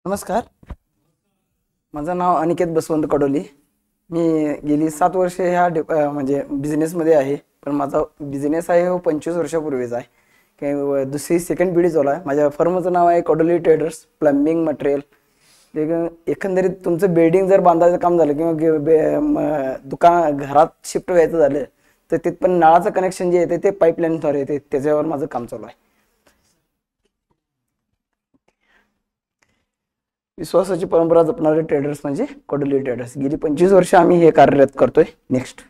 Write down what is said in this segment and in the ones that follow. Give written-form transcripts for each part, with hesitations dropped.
नमस्कार. माझं नाव अनिकेत बसवंत कडोली. मी गेली 7 वर्ष ह्या म्हणजे बिझनेसमध्ये आहे. पण माझा बिझनेस आहे हो 25 वर्षापूर्वीचा आहे. काही दुसरी सेकंड पिढी चालू आहे. माझ्या फर्मचं नाव आहे कडोली ट्रेडर्स प्लंबिंग मटेरियल. एकंदरीत तुमचं बिल्डिंग जर बांधायचं काम झालं किंवा दुकान घरात शिफ्ट व्हायचं झालं तर ते पण नळाचं कनेक्शन जे येते ते पाईपलाईनद्वारे येते. त्याच्यावर माझं काम चालू आहे. विश्वासाची परंपरा जपणारे ट्रेडर्स म्हणजे कडोली ट्रेडर्स. गेली 25 वर्ष आम्ही हे कार्यरत करतोय. नेक्स्ट,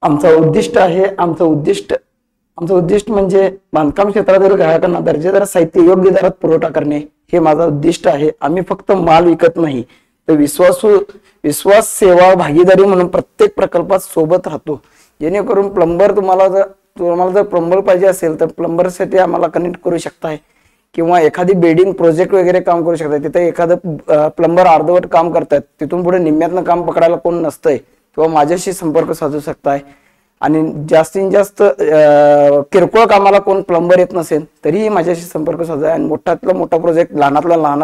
आमचं उद्दिष्ट म्हणजे बांधकाम क्षेत्रातील ग्राहकांना दर्जेदार साहित्य योग्य दरात पुरवठा करणे हे माझं उद्दिष्ट आहे. आम्ही फक्त माल विकत नाही तर विश्वास सेवा भागीदारी म्हणून प्रत्येक प्रकल्पात सोबत राहतो. जेणेकरून तुम्हाला जर प्लंबर पाहिजे असेल तर प्लंबरसाठी आम्हाला कनेक्ट करू शकताय किंवा एखादी बिल्डिंग प्रोजेक्ट वगैरे काम करू शकतात. तिथे एखादं प्लंबर अर्धवट काम करतात, तिथून पुढे निम्म्यातनं काम पकडायला कोण नसतंय किंवा माझ्याशी संपर्क साधू शकताय. आणि जास्तीत जास्त किरकोळ कामाला कोण प्लंबर येत नसेल तरीही माझ्याशी संपर्क साधा. आणि मोठातला मोठा प्रोजेक्ट लहानातला लहान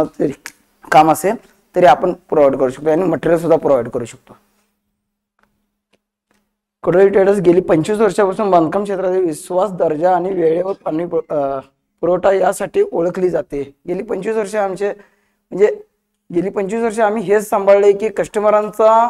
काम असेल तरी आपण प्रोव्हाइड करू शकतो आणि मटेरियल सुद्धा प्रोव्हाइड करू शकतो. कडोली ट्रेडर्स गेली 25 वर्षापासून बांधकाम क्षेत्रातील विश्वास, दर्जा आणि वेळेवर पाणी पुरवठा यासाठी ओळखली जाते. गेली 25 वर्ष आम्ही हेच सांभाळले की कस्टमरांचा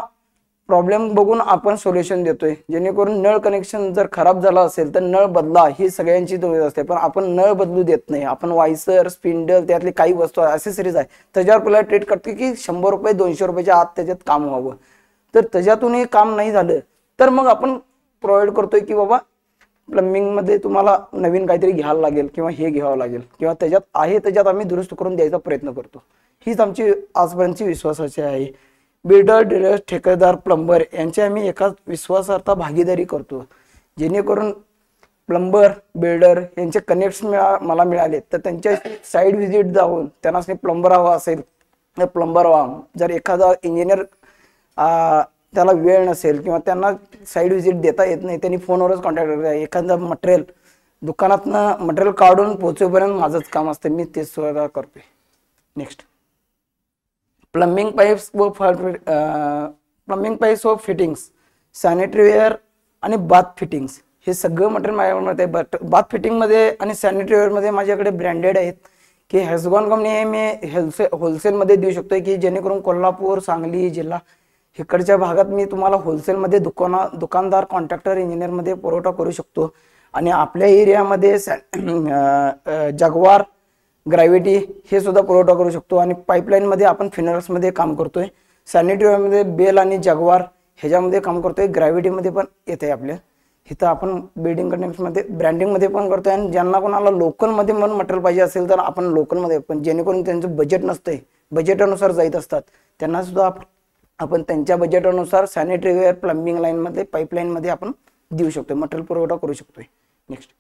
प्रॉब्लेम बघून आपण सोल्युशन देतोय. जेणेकरून नळ कनेक्शन जर खराब झाला असेल तर नळ बदला ही सगळ्यांची जबाबदारी असते. पण आपण नळ बदलू देत नाही. आपण वायसर, स्पिंडल, त्यातली काही वस्तू ॲक्सेसरीज आहे त्याच्यावर पहिला ट्रीट करते की 100 रुपये 200 रुपयाच्या आत त्याच्यात काम व्हावं. तर त्याच्यातूनही काम नाही झालं तर मग आपण प्रोव्हाइड करतोय की बाबा प्लंबिंग मध्ये तुम्हाला नवीन काहीतरी घ्यायला लागेल किंवा हे घ्यावं लागेल किंवा त्याच्यात आम्ही दुरुस्त करून द्यायचा प्रयत्न करतो. हीच आमची आजपर्यंतची विश्वासाची आहे. बिल्डर, डीलर, ठेकेदार, प्लंबर यांची आम्ही एकाच विश्वासार्थ भागीदारी करतो. जेणेकरून प्लंबर, बिल्डर यांचे कनेक्ट्स मला मिळाले तर त्यांच्या साईड व्हिजिट जाऊन त्यांना प्लंबर हवा असेल तर प्लंबर व्हा. जर एखादा इंजिनियर त्याला वेळ नसेल किंवा त्यांना साईड व्हिजिट देता येत नाही, त्यांनी फोनवरच कॉन्टॅक्ट करतात. एखादं मटेरियल दुकानातनं मटेरियल काढून पोहोचेपर्यंत माझंच काम असतं, मी तेच सुद्धा करतोय. नेक्स्ट, प्लंबिंग पाईप्स व फिटिंग्स, सॅनिटरीवेअर आणि बाथ फिटिंग्स हे सगळं मटेरियल माझ्याकडे आहे. बाथ फिटिंगमध्ये आणि सॅनिटरीवेअरमध्ये माझ्याकडे ब्रँडेड आहेत की हेक्सगॉन कंपनी हे मी होलसेलमध्ये देऊ शकतोय की जेणेकरून कोल्हापूर, सांगली जिल्हा इकडच्या भागात मी तुम्हाला होलसेलमध्ये दुकानदार, कॉन्ट्रॅक्टर, इंजिनियरमध्ये पुरवठा करू शकतो. आणि आपल्या एरियामध्ये जगवार, ग्रॅव्हिटी हे सुद्धा पुरवठा करू शकतो. आणि पाईपलाईनमध्ये आपण फिनर्समध्ये काम करतोय. सॅनिटरीमध्ये बेल आणि जगवार ह्याच्यामध्ये काम करतोय. ग्रॅव्हिटीमध्ये पण येते आपल्या इथं. आपण बिल्डिंग कनेक्शनमध्ये ब्रँडिंगमध्ये पण करतोय. आणि ज्यांना कोणाला लोकलमध्ये पण मटेरियल पाहिजे असेल तर आपण लोकलमध्ये पण, जेणेकरून त्यांचं बजेट नसतंय, बजेटनुसार जात असतात, त्यांना सुद्धा आपण त्यांच्या बजेटनुसार सॅनिटरीवेअर, प्लंबिंग लाईनमध्ये, पाईपलाईनमध्ये आपण देऊ शकतो, मटेरियल पुरवठा करू शकतोय. नेक्स्ट,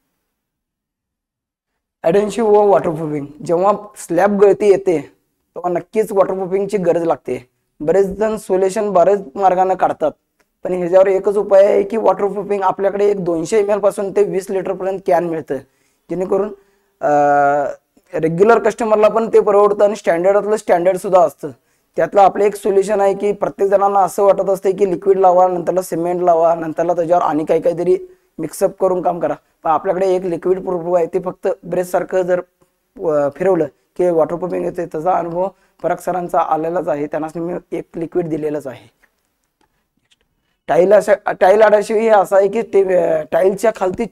ॲडेन्सिव्ह व वॉटरप्रूफिंग. जेव्हा स्लॅब गळती येते तेव्हा नक्कीच वॉटरप्रूफिंगची गरज लागते. बरेच जण सोल्युशन बरेच मार्गाने काढतात पण ह्याच्यावर एकच उपाय आहे की वॉटरप्रूफिंग. आपल्याकडे एक 200 ml पासून ते 20 लिटरपर्यंत कॅन मिळतं, जेणेकरून रेग्युलर कस्टमरला पण ते परवडतं आणि स्टँडर्ड सुद्धा असतं. त्यातलं आपलं एक सोल्युशन आहे की प्रत्येक जणांना असं वाटत असते की लिक्विड लावा, नंतरला सिमेंट लावा, नंतरला त्याच्यावर आणि काहीतरी मिक्सअप करून काम करा. पण आपल्याकडे एक लिक्विड प्रूफ आहे, ते फक्त ब्रेस सारखं जर फिरवलं की वॉटरप्रूफिंग येते. त्याचा अनुभव पराग सरांचा आलेलाच आहे, त्यांना मी एक लिक्विड दिलेलंच आहे. टाईल अडॅसिव हे असं आहे की ते टाईलच्या खालती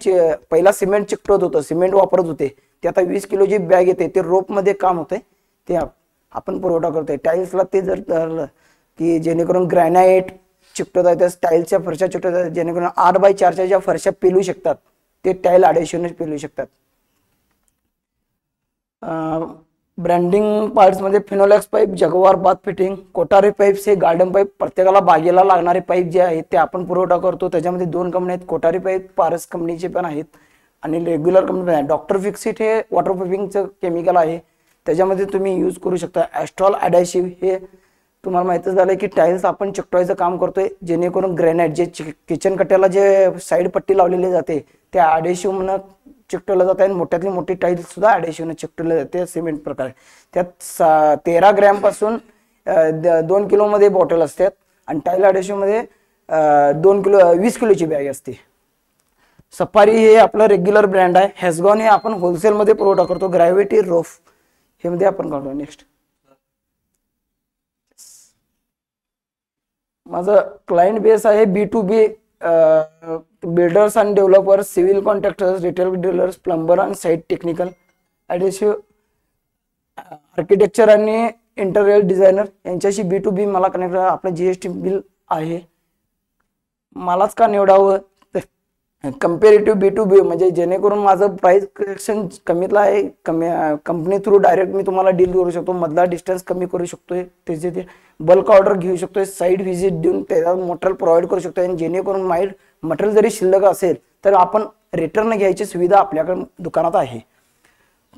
पहिला सिमेंट चिकटवत होतं, सिमेंट वापरत होते. ते आता 20 किलोची बॅग येते, ते रोपमध्ये काम होते, ते आपण पुरवठा करतोय. टाईल्सला ते जर धरलं की जेणेकरून ग्रॅनाइट चिकटत आहे, त्या टाईल्सच्या फरशा चिकटत आहेत, जेणेकरून 8x4च्या ज्या फरशा पेलू शकतात ते टाईल अडॅसिव्हने पेलू शकतात. ब्रँडिंग पार्ट्समध्ये Finolex pipe, Jaquar bath fitting, Kothari pipes हे गार्डन पाईप, प्रत्येकाला बागेला लागणारे पाईप जे आहेत ते आपण पुरवठा करतो. त्याच्यामध्ये 2 कंपनी आहेत, कोठारी पाईप पारस कंपनीचे पण आहेत आणि रेग्युलर कंपनी पण आहे. डॉक्टर फिक्सिट हे वॉटरप्रूफिंगचं केमिकल आहे, त्याच्यामध्ये तुम्ही यूज करू शकता. ॲस्ट्रॉल अडॅसिव्ह हे तुम्हाला माहितीच झालं की टाईल्स आपण चिकटवायचं काम करतोय, जेणेकरून ग्रॅनाइट जे किचन कट्ट्याला जे साईड पट्टी लावलेली जाते त्या अडॅसिव्ह म्हणून चिकटवलं जात आहे. मोठ्यातली मोठी टाईल सुद्धा ॲडिशिव्हने चिकटवली जाते सिमेंट प्रकारे. त्यात 13 ग्रॅम पासून 2 किलोमध्ये बॉटल असतात आणि टाईल ॲडिशिव्हमध्ये 2 किलो 20 किलोची बॅग असते. सफारी हे आपलं रेग्युलर ब्रँड आहे. हॅसगॉन हे आपण होलसेलमध्ये पुरवठा करतो. ग्रॅव्हिटी रोफ हे मध्ये आपण करतो. नेक्स्ट माझं क्लायंट बेस आहे B2B, बिल्डर्स आणि developers, civil contractors, retail dealers, plumber आणि साईट टेक्निकल ॲडिशिव्ह, आर्किटेक्चर आणि इंटेरियर डिझायनर यांच्याशी B2B मला कनेक्ट. आपलं GST बिल आहे. मलाच का निवडावं? कम्पेरेटिव्ह B2B म्हणजे जेणेकरून माझं प्राइस कलेक्शन कमीतला आहे. कंपनी थ्रू डायरेक्ट मी तुम्हाला डील करू शकतो. मधला डिस्टन्स कमी करू शकतोय. त्याचे ते बल्क ऑर्डर घेऊ शकतोय. साईट व्हिजिट देऊन त्याला मटेरियल प्रोव्हाइड करू शकतोय. आणि जेणेकरून मटेरियल जरी शिल्लक असेल तर आपण रिटर्न घ्यायची सुविधा आपल्याकडे दुकानात आहे.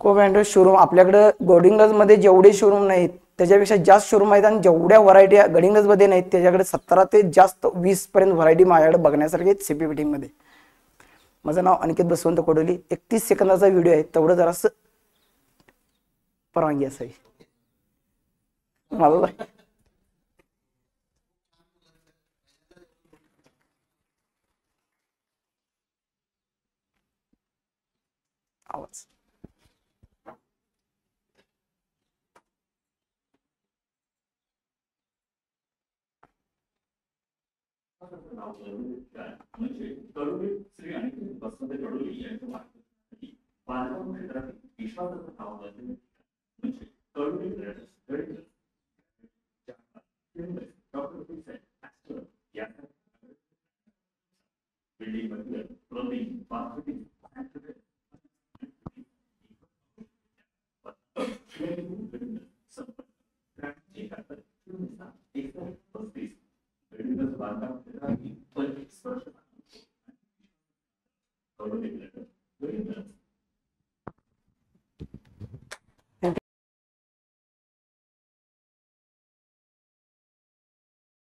को ब्रँडेड शोरूम आपल्याकडे गडिंग्लजमध्ये जेवढे शोरूम नाहीत त्याच्यापेक्षा जास्त शोरूम आहेत. आणि जेवढ्या व्हरायटी गडिंग्लजमध्ये नाहीत त्याच्याकडे 17 ते जास्त 20 पर्यंत व्हरायटी माझ्याकडे बघण्यासारखी आहेत CP फिटिंग मध्ये. माझं नाव अनिकेत बसवंत कोडोली. 31 सेकंदाचा व्हिडिओ आहे. तेवढं जरासं परवानगी असावी मला. आवाज श्री अनिकेत बसवंत कोडोली यांच्या मार्फत बांधकाम क्षेत्रातील विश्वासाचं नाव बनलेलं म्हणजे Kodoli builders, doctor building material, plumbing, bathroom, बांधकाम